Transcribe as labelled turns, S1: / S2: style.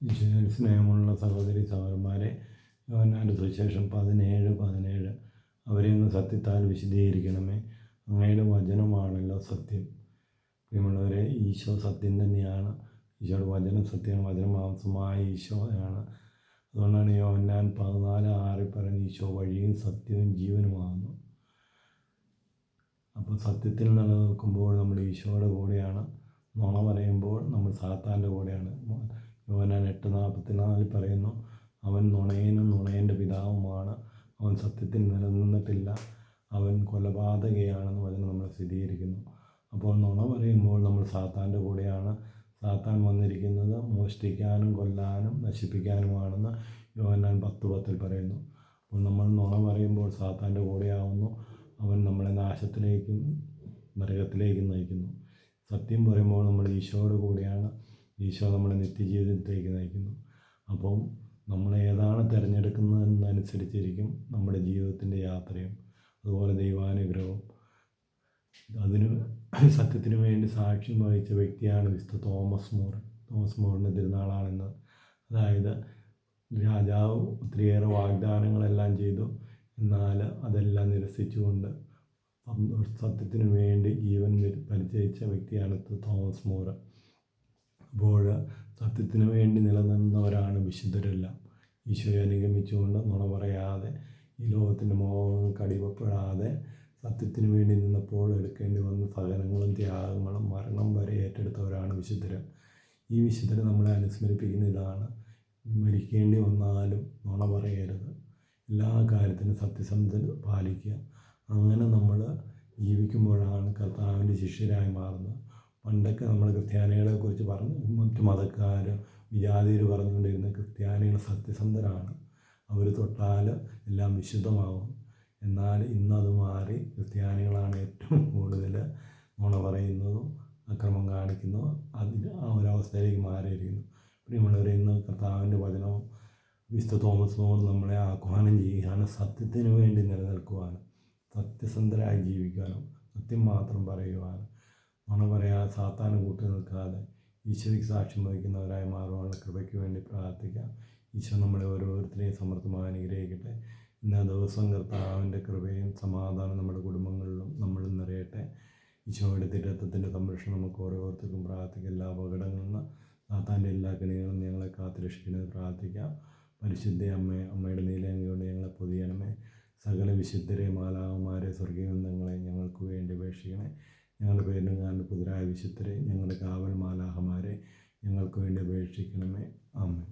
S1: ഈശോയിൽ സ്നേഹമുള്ള സഹോദരി സഹോദരന്മാരെ, യോഹന്നാൻ്റെ സുവിശേഷം 17:17 അവരെ അങ്ങ് സത്യത്താൽ വിശദീകരിക്കണമേ, അങ്ങയുടെ വചനമാണല്ലോ സത്യം. പ്രിയമുള്ളവരെ, ഈശോ സത്യം തന്നെയാണ്. ഈശോയുടെ വചനം സത്യമാണ്. വചനം മാംസമായ ഈശോയാണ്. അതുകൊണ്ടാണ് യോഹന്നാൻ 14:6 പറയുന്നത് ഈശോ വഴിയും സത്യവും ജീവനുമാകുന്നു. അപ്പോൾ സത്യത്തിൽ നിലനിൽക്കുമ്പോൾ നമ്മൾ ഈശോയുടെ കൂടെയാണ്. നുണ പറയുമ്പോൾ നമ്മൾ സാത്താൻ്റെ കൂടെയാണ്. യോഹന്നാൻ 8:44 പറയുന്നു, അവൻ നുണയനും നുണയൻ്റെ പിതാവുമാണ്, അവൻ സത്യത്തിൽ നിലനിന്നിട്ടില്ല, അവൻ കൊലപാതകയാണെന്ന് വചനം നമ്മളെ സ്ഥിരീകരിക്കുന്നു. അപ്പോൾ നുണ പറയുമ്പോൾ നമ്മൾ സാത്താൻ്റെ കൂടെയാണ്. സാത്താൻ വന്നിരിക്കുന്നത് മോഷ്ടിക്കാനും കൊല്ലാനും നശിപ്പിക്കാനുമാണെന്ന് യോഹന്നാൻ 10:10 പറയുന്നു. അപ്പോൾ നമ്മൾ നുണ പറയുമ്പോൾ സാത്താൻ്റെ കൂടെയാവുന്നു. അവൻ നമ്മളെ നാശത്തിലേക്കും നരകത്തിലേക്കും നയിക്കുന്നു. സത്യം പറയുമ്പോൾ നമ്മൾ ഈശോയുടെ കൂടെയാണ്. ഈശോ നമ്മളെ നിത്യജീവിതത്തിലേക്ക് നയിക്കുന്നു. അപ്പം നമ്മൾ ഏതാണ് തിരഞ്ഞെടുക്കുന്നതെന്നനുസരിച്ചിരിക്കും നമ്മുടെ ജീവിതത്തിൻ്റെ യാത്രയും. അതുപോലെ ദൈവാനുഗ്രഹവും. അതിന് സത്യത്തിന് വേണ്ടി സാക്ഷ്യം വഹിച്ച വ്യക്തിയാണ് വിശുദ്ധ തോമസ് മോറിൻ്റെ തിരുനാളാണെന്ന്. അതായത് രാജാവ് ഒത്തിരിയേറെ വാഗ്ദാനങ്ങളെല്ലാം ചെയ്തു, എന്നാൽ അതെല്ലാം നിരസിച്ചുകൊണ്ട് സത്യത്തിന് വേണ്ടി ജീവൻ പരിചയിച്ച വ്യക്തിയാണ് തോമസ് മോർ. അപ്പോൾ സത്യത്തിന് വേണ്ടി നിലനിന്നവരാണ് വിശുദ്ധരെല്ലാം. ഈശോയെ അനുഗമിച്ചുകൊണ്ട് നുണ പറയാതെ, ഈ ലോകത്തിൻ്റെ മോഹങ്ങൾക്ക് അടിമപ്പെടാതെ സത്യത്തിന് വേണ്ടി നിന്നപ്പോൾ എടുക്കേണ്ടി വന്ന സഹനങ്ങളും ത്യാഗങ്ങളും മരണം വരെ ഏറ്റെടുത്തവരാണ് വിശുദ്ധർ. ഈ വിശുദ്ധരെ നമ്മളെ അനുസ്മരിപ്പിക്കുന്ന ഇതാണ്: മരിക്കേണ്ടി വന്നാലും നുണ പറയരുത്, എല്ലാ കാര്യത്തിനും സത്യസന്ധത പാലിക്കുക. അങ്ങനെ നമ്മൾ ജീവിക്കുമ്പോഴാണ് കർത്താവിൻ്റെ ശിഷ്യരായി മാറുന്നത്. പണ്ടൊക്കെ നമ്മൾ ക്രിസ്ത്യാനികളെക്കുറിച്ച് മറ്റു മതക്കാർ വിജാതിയർ പറഞ്ഞുകൊണ്ടിരുന്ന ക്രിസ്ത്യാനികൾ സത്യസന്ധരാണ്, അവർ തൊട്ടാൽ എല്ലാം വിശുദ്ധമാകും. എന്നാൽ ഇന്നത് മാറി ക്രിസ്ത്യാനികളാണ് ഏറ്റവും കൂടുതൽ നുണ പറയുന്നതും അക്രമം കാണിക്കുന്നതും. ആ ഒരവസ്ഥയിലേക്ക് മാറിയിരിക്കുന്നു. പ്രിയമുള്ളവരെ, ഇന്ന് കർത്താവിൻ്റെ വചനവും വിശുദ്ധ തോമസ് മോർ നമ്മളെ ആഹ്വാനം ചെയ്യുകയാണ് സത്യത്തിന് വേണ്ടി നിലനിൽക്കുവാനും സത്യസന്ധരായി ജീവിക്കാനും സത്യം മാത്രം പറയുവാനും നുണ പറയാതെ സാത്താന് കൂട്ടു നിൽക്കാതെ ഈശോയ്ക്ക് സാക്ഷ്യം വഹിക്കുന്നവരായി മാറുവാനുള്ള കൃപയ്ക്ക് വേണ്ടി പ്രാർത്ഥിക്കാം. ഈശോ നമ്മളെ ഓരോരുത്തരെയും സമർത്ഥമായി അനുഗ്രഹിക്കട്ടെ. ഇന്ന ദിവസം കർത്താവിൻ്റെ കൃപയും സമാധാനം നമ്മുടെ കുടുംബങ്ങളിലും നമ്മളും നിറയട്ടെ. ഈശോയുടെ തിരുരത്വത്തിൻ്റെ സംരക്ഷണം നമുക്ക് ഓരോരുത്തർക്കും പ്രാർത്ഥിക്കാം. എല്ലാ അപകടങ്ങളിൽ നിന്ന് സാത്താൻ്റെ എല്ലാ കെണികളും ഞങ്ങളെ കാത്തുരക്ഷിക്കുന്നത് പ്രാർത്ഥിക്കാം. പരിശുദ്ധ അമ്മയുടെ നീലയങ്കി കൊണ്ട് ഞങ്ങളെ പൊതിയണമേ. സകല വിശുദ്ധരെ, മാലാഖമാരെ, സ്വർഗീയ ബന്ധങ്ങളെ ഞങ്ങൾക്ക് വേണ്ടി അപേക്ഷിക്കണേ. ഞങ്ങളുടെ പേരിനും കാരണ പുതുരായ വിശുദ്ധരെ, ഞങ്ങളുടെ കാവൽ മാലാഖമാരെ ഞങ്ങൾക്ക് വേണ്ടി അപേക്ഷിക്കണമേ. ആമേൻ.